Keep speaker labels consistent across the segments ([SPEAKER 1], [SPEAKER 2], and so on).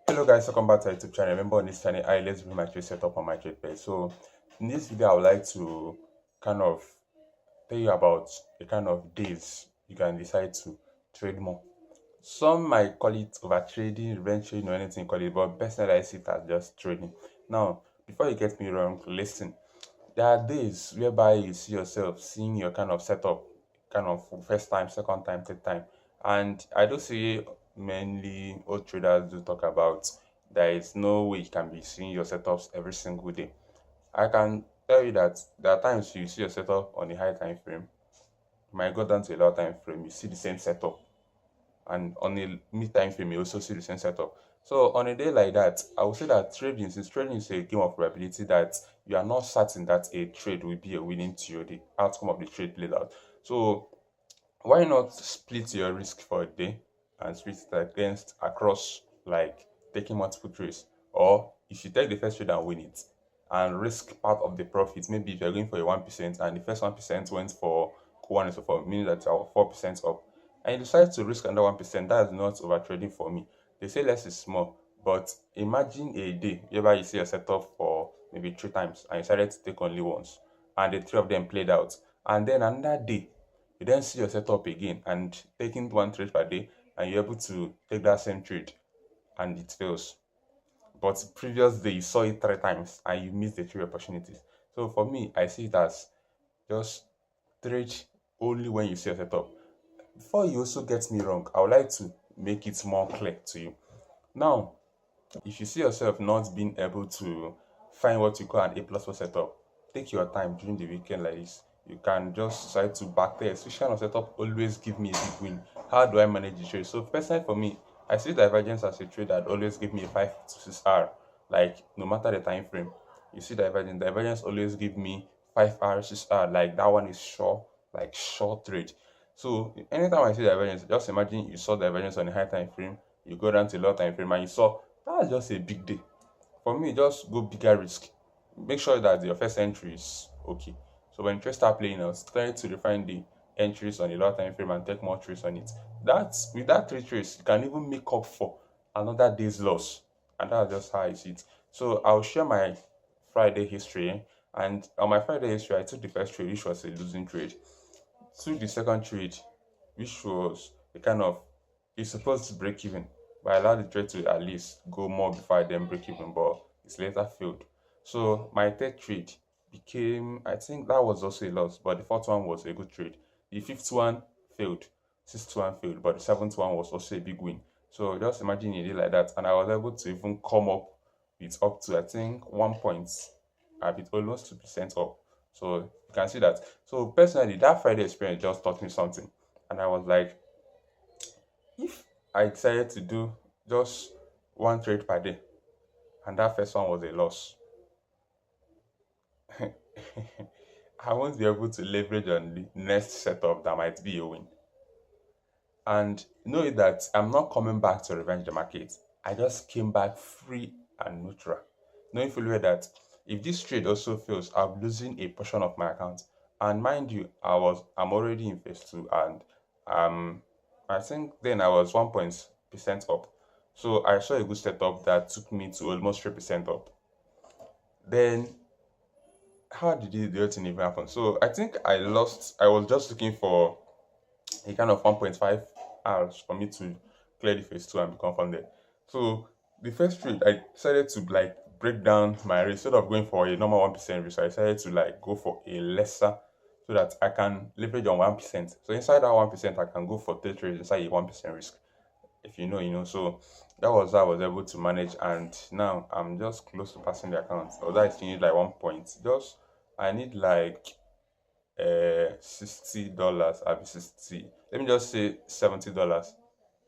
[SPEAKER 1] Hello guys, welcome back to our YouTube channel. Remember on this channel, let's bring my trade setup on my trade page. So in this video, I would like to kind of tell you about the kind of days you can decide to trade more. Some might call it over trading, revenge trading, or anything call it, but personally I see it as just trading. Now, before you get me wrong, listen. There are days whereby you see yourself seeing your kind of setup, kind of for first time, second time, third time. And I do see mainly old traders do talk about there is no way you can be seeing your setups every single day. I can tell you that there are times you see your setup on a high time frame, you might go down to a low time frame, you see the same setup, and on a mid time frame you also see the same setup. So on a day like that, I would say that trading, since trading is a game of probability, that you are not certain that a trade will be a winning to you, the outcome of the trade played out. So why not split your risk for a day and split it against across, like taking multiple trades? Or if you take the first trade and win it and risk part of the profit, maybe if you're going for a 1% and the first 1% went for one and so forth, meaning that you're 4% up, and you decide to risk another 1%, that is not over trading for me. They say less is small, but imagine a day whereby you see a setup for maybe 3 times and you decided to take only once, and the three of them played out, and then another day you then see your setup again and taking one trade per day, and you're able to take that same trade and it fails. But previous day you saw it 3 times and you missed the three opportunities. So for me, I see it as just trade only when you see your setup. Before you also get me wrong, I would like to make it more clear to you. Now, if you see yourself not being able to find what you call an A plus plus setup, take your time during the weekend like this. You can just try to backtest. Which kind of setup always give me a big win? How do I manage the trade? So personally for me, I see divergence as a trade that always give me a 5 to 6 hour. Like no matter the time frame, you see divergence. Divergence always give me 5 hours, 6 hour. Like that one is sure, like short trade. So anytime I see divergence, just imagine you saw divergence on a high time frame, you go down to a low time frame and you saw that's just a big day. For me, just go bigger risk. Make sure that your first entry is okay. So when trades start playing out, try to refine the entries on a low time frame and take more trades on it. That's with that three trades, you can even make up for another day's loss. And that's just how I see it. So I'll share my Friday history. And on my Friday history, I took the first trade, which was a losing trade. Took the second trade, which was a kind of it's supposed to break even, but I allowed the trade to at least go more before I then break even, but it's later failed. So my third trade became, I think that was also a loss, but the fourth one was a good trade. The fifth one failed, sixth one failed, but the seventh one was also a big win. So just imagine a day like that, and I was able to even come up with up to I think 1 point, a bit almost 2% up. So you can see that. So personally, that Friday experience just taught me something, and I was like, if I decided to do just one trade per day, and that first one was a loss, I won't be able to leverage on the next setup that might be a win. And know that I'm not coming back to revenge the market. I just came back free and neutral. Knowing fully well that if this trade also fails, I'm losing a portion of my account. And mind you, I'm already in phase two, and um I think then I was 1% up. So I saw a good setup that took me to almost 3% up. Then how did the whole thing even happen? So I think I was just looking for a kind of 1.5 hours for me to clear the phase two and become funded. So the first trade, I decided to like break down my risk instead of going for a normal 1% risk. I decided to like go for a lesser so that I can leverage on 1%. So inside that 1%, I can go for three trades inside a 1% risk. If you know, you know. So that was how I was able to manage, and now I'm just close to passing the account. Although I still need like 1 point. Just I need like $60. I'll be 60. Let me just say $70.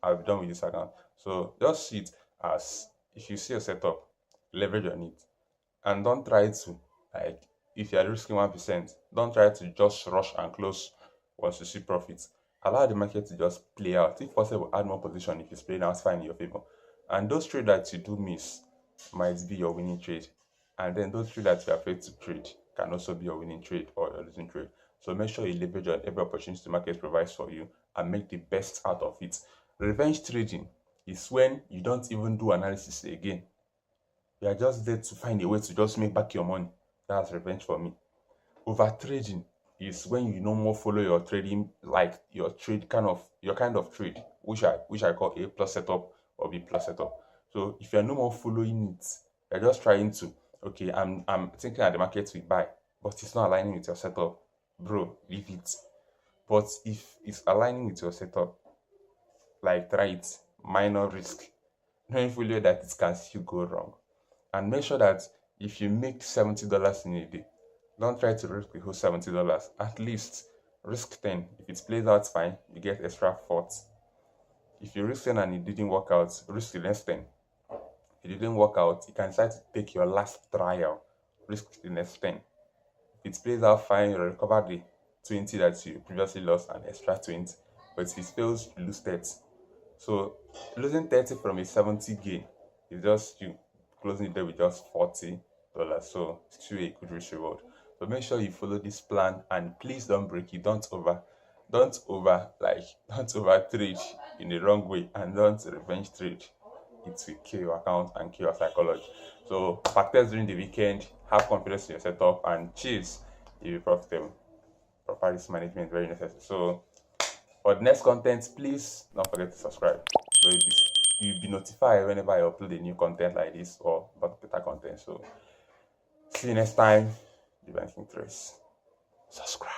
[SPEAKER 1] I'll be done with this account. So just see it as if you see a setup, leverage on it. And don't try to like if you're risking 1%, don't try to just rush and close once you see profits. Allow the market to just play out. If possible, add more position if it's playing out fine in your favor. And those trades that you do miss might be your winning trade. And then those trades that you're afraid to trade can also be your winning trade or your losing trade. So make sure you leverage on every opportunity the market provides for you and make the best out of it. Revenge trading is when you don't even do analysis again. You are just there to find a way to just make back your money. That's revenge for me. Over trading is when you no more follow your trading, like your kind of trade, which I call A plus setup or B plus setup. So if you're no more following it, you're just trying to, okay, I'm thinking that the market will buy, but it's not aligning with your setup, bro, leave it. But if it's aligning with your setup, like try it, minor risk, knowing fully that it can still go wrong. And make sure that if you make $70 in a day, don't try to risk the whole $70. At least risk 10. If it plays out fine, you get extra 40. If you risk 10 and it didn't work out, risk the next 10. If it didn't work out, you can decide to take your last trial, risk the next 10. If it plays out fine, you recover the 20 that you previously lost and extra 20. But if it fails, you lose 30. So losing 30 from a 70 gain is just you closing it there with just $40. So it's still a good risk reward. So make sure you follow this plan and please don't break it. Don't over trade in the wrong way, and don't revenge trade. It will kill your account and kill your psychology. So practice during the weekend, have confidence in your setup, and cheers, you'll be profitable. Proper risk management very necessary. So for the next content, please don't forget to subscribe. So you'll be notified whenever I upload a new content like this or about better content. So see you next time. Jovianking Trace. Subscribe.